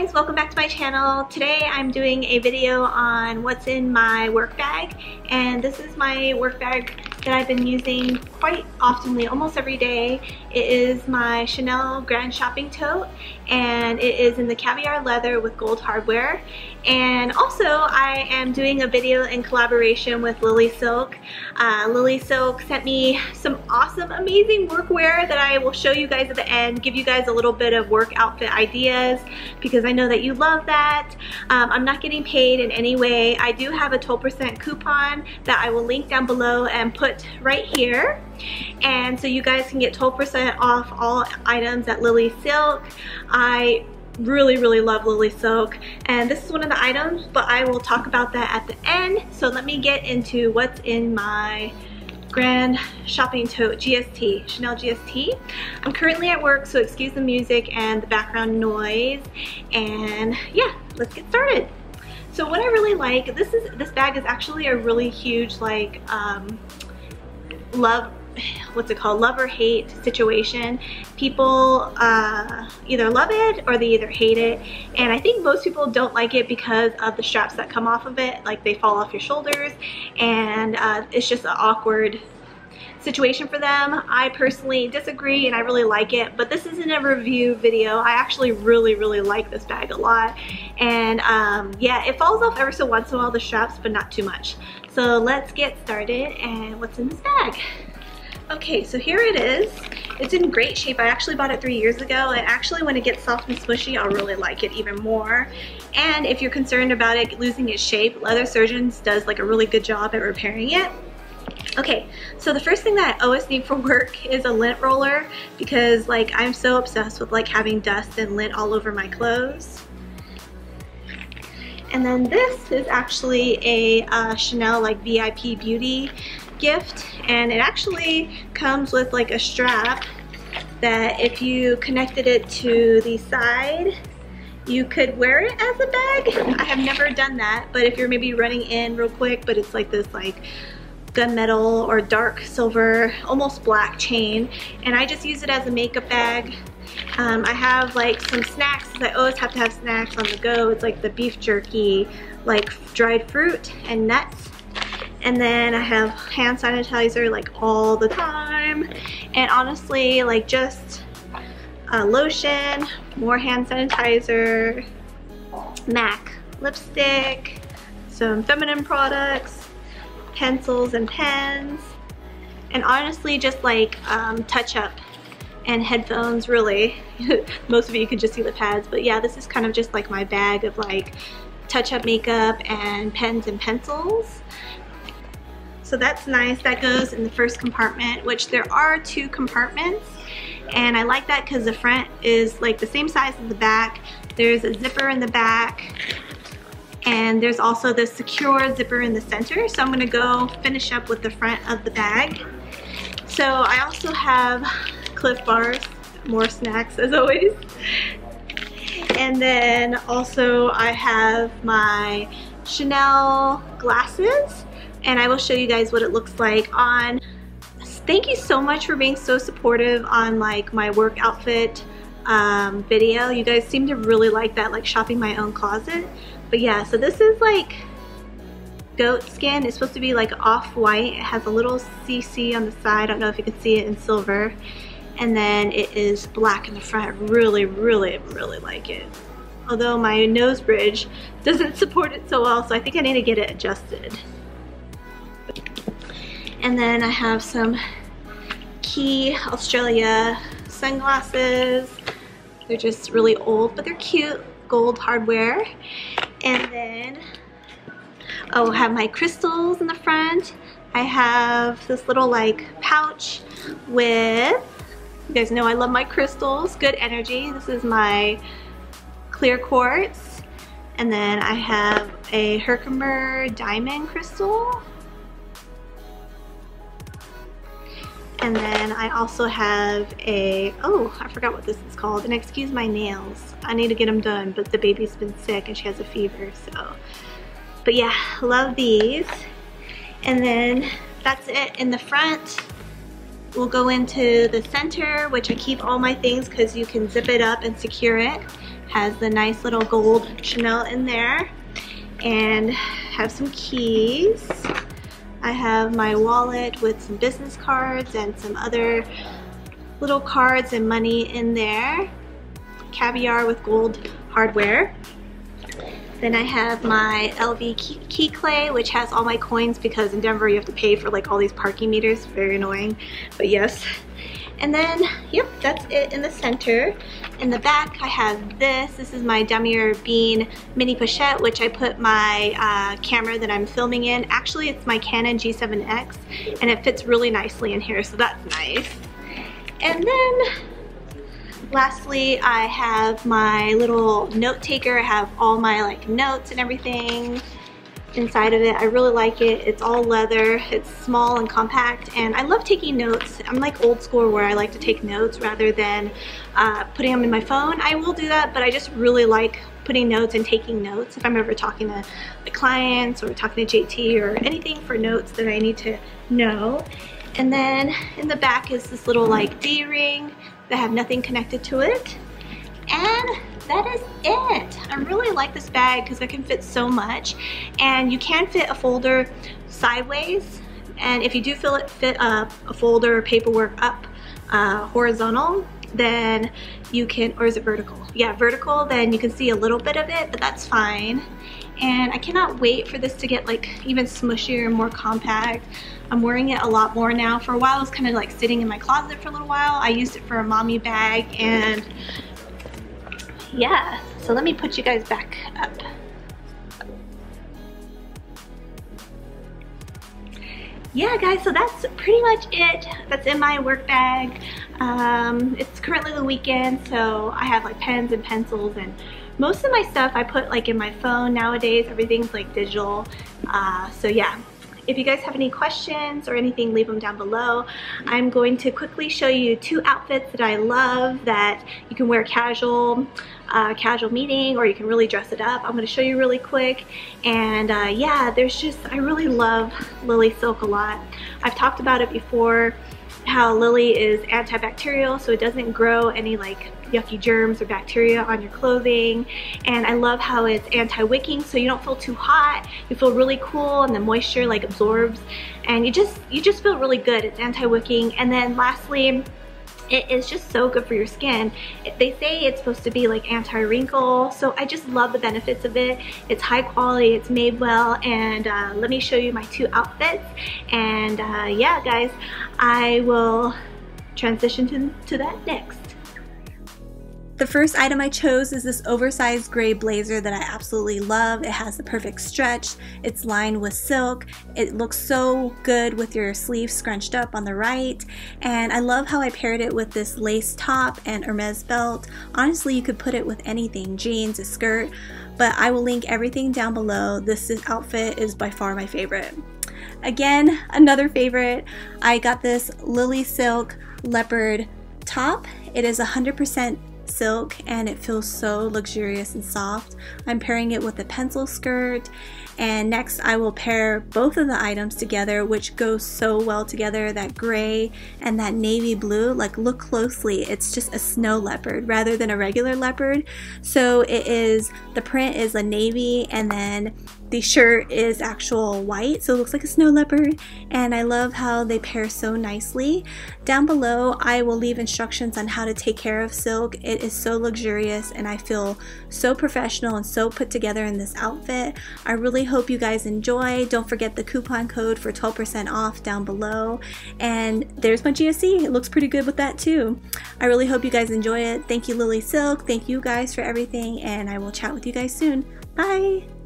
guys, welcome back to my channel. Today I'm doing a video on what's in my work bag, and this is my work bag that I've been using quite oftenly, almost every day. It is my Chanel Grand Shopping Tote, and it is in the caviar leather with gold hardware. And also I am doing a video in collaboration with Lily Silk. Lily Silk sent me some awesome, amazing workwear that I will show you guys at the end, give you guys a little bit of work outfit ideas because I know that you love that. I'm not getting paid in any way. I do have a 12% coupon that I will link down below and put right here, and so you guys can get 12% off all items at Lily Silk. I really love Lily Silk, and this is one of the items, but I will talk about that at the end. So let me get into what's in my Grand Shopping Tote GST, Chanel GST. I'm currently at work, so excuse the music and the background noise, and yeah, let's get started. So what I really like, this bag is actually a really huge like love or hate situation. People either love it or they either hate it, and I think most people don't like it because of the straps that come off of it, like they fall off your shoulders, and it's just an awkward situation for them. I personally disagree and I really like it, but this isn't a review video. I actually really like this bag a lot, and yeah, it falls off ever so once in a while, the straps, but not too much. So let's get started. And what's in this bag? Okay, so here it is. It's in great shape. I actually bought it 3 years ago, and actually when it gets soft and smushy, I'll really like it even more. And if you're concerned about it losing its shape, Leather Surgeons does like a really good job at repairing it. Okay, so the first thing that I always need for work is a lint roller, because like I'm so obsessed with like having dust and lint all over my clothes. And then this is actually a Chanel like VIP beauty gift, and it actually comes with like a strap that if you connected it to the side, you could wear it as a bag. I have never done that, but if you're maybe running in real quick, but it's like this like gunmetal or dark silver, almost black chain, and I just use it as a makeup bag. I have like some snacks, because I always have to have snacks on the go. It's like the beef jerky, like dried fruit and nuts. And then I have hand sanitizer like all the time. And honestly, like just lotion, more hand sanitizer, MAC lipstick, some feminine products, pencils and pens, and honestly just like touch-up and headphones, really. Most of you can just see the pads, but yeah, this is kind of just like my bag of like touch-up makeup and pens and pencils. So that's nice. That goes in the first compartment, which there are 2 compartments, and I like that because the front is like the same size as the back. There's a zipper in the back, and there's also this secure zipper in the center. So I'm going to go finish up with the front of the bag. So I also have Cliff Bars, more snacks as always. And then also I have my Chanel glasses, and I will show you guys what it looks like on. Thank you so much for being so supportive on like my work outfit video. You guys seem to really like that, like shopping my own closet. But yeah, so this is like goat skin. It's supposed to be like off-white. It has a little CC on the side. I don't know if you can see it in silver. And then it is black in the front. Really like it. Although my nose bridge doesn't support it so well, so I think I need to get it adjusted. And then I have some Key Australia sunglasses. They're just really old, but they're cute. Gold hardware. And then I have my crystals in the front. I have this little like pouch with, you guys know I love my crystals, good energy. This is my clear quartz. And then I have a Hermes diamond crystal. And then I also have a, oh, I forgot what this is called, and excuse my nails. I need to get them done, but the baby's been sick and she has a fever, so. But yeah, love these. And then that's it in the front. We'll go into the center, which I keep all my things because you can zip it up and secure it. Has the nice little gold Chanel in there, and have some keys. I have my wallet with some business cards and some other little cards and money in there. Caviar with gold hardware. Then I have my LV key clay, which has all my coins, because in Denver you have to pay for like all these parking meters. Very annoying, but yes. And then, yep, that's it in the center. In the back, I have this. This is my Damier Bean mini pochette, which I put my camera that I'm filming in. Actually, it's my Canon G7X, and it fits really nicely in here, so that's nice. And then, lastly, I have my little note taker. I have all my like notes and everything inside of it. I really like it. It's all leather. It's small and compact, and I love taking notes. I'm like old school where I like to take notes rather than putting them in my phone. I will do that, but I just really like putting notes and taking notes if I'm ever talking to the clients or talking to JT or anything for notes that I need to know. And then in the back is this little like D-ring that have nothing connected to it. And that is it. I really like this bag because it can fit so much, and you can fit a folder sideways, and if you do fit a folder or paperwork up horizontal, then you can, or is it vertical? Yeah, vertical, then you can see a little bit of it, but that's fine. And I cannot wait for this to get like even smushier and more compact. I'm wearing it a lot more now. For a while it was kind of like sitting in my closet for a little while. I used it for a mommy bag, and yeah, so let me put you guys back up. Yeah guys, so that's pretty much it. That's in my work bag. It's currently the weekend, so I have like pens and pencils, and most of my stuff I put like in my phone. Nowadays everything's like digital, so yeah. If you guys have any questions or anything, leave them down below. I'm going to quickly show you two outfits that I love that you can wear casual meeting, or you can really dress it up. I'm going to show you really quick. And yeah, I really love Lily Silk a lot. I've talked about it before, how Lily is antibacterial, so it doesn't grow any like yucky germs or bacteria on your clothing. And I love how it's anti-wicking, so you don't feel too hot, you feel really cool, and the moisture like absorbs, and you just feel really good. It's anti-wicking. And then lastly, it is just so good for your skin. They say it's supposed to be like anti-wrinkle, so I just love the benefits of it. It's high quality, it's made well, and let me show you my two outfits. And yeah guys, I will transition to that next. The first item I chose is this oversized gray blazer that I absolutely love. It has the perfect stretch. It's lined with silk. It looks so good with your sleeves scrunched up on the right. And I love how I paired it with this lace top and Hermes belt. Honestly, you could put it with anything, jeans, a skirt, but I will link everything down below. This outfit is by far my favorite. Again, another favorite. I got this Lily Silk leopard top. It is 100% silk, and it feels so luxurious and soft. I'm pairing it with a pencil skirt, and next I will pair both of the items together, which goes so well together. That gray and that navy blue, like look closely, it's just a snow leopard rather than a regular leopard. So the print is a navy, and then the shirt is actual white, so it looks like a snow leopard, and I love how they pair so nicely. Down below I will leave instructions on how to take care of silk. It is so luxurious, and I feel so professional and so put together in this outfit. I really hope you guys enjoy. Don't forget the coupon code for 12% off down below, and there's my GSC. It looks pretty good with that too. I really hope you guys enjoy it. Thank you Lily Silk, thank you guys for everything, and I will chat with you guys soon. Bye!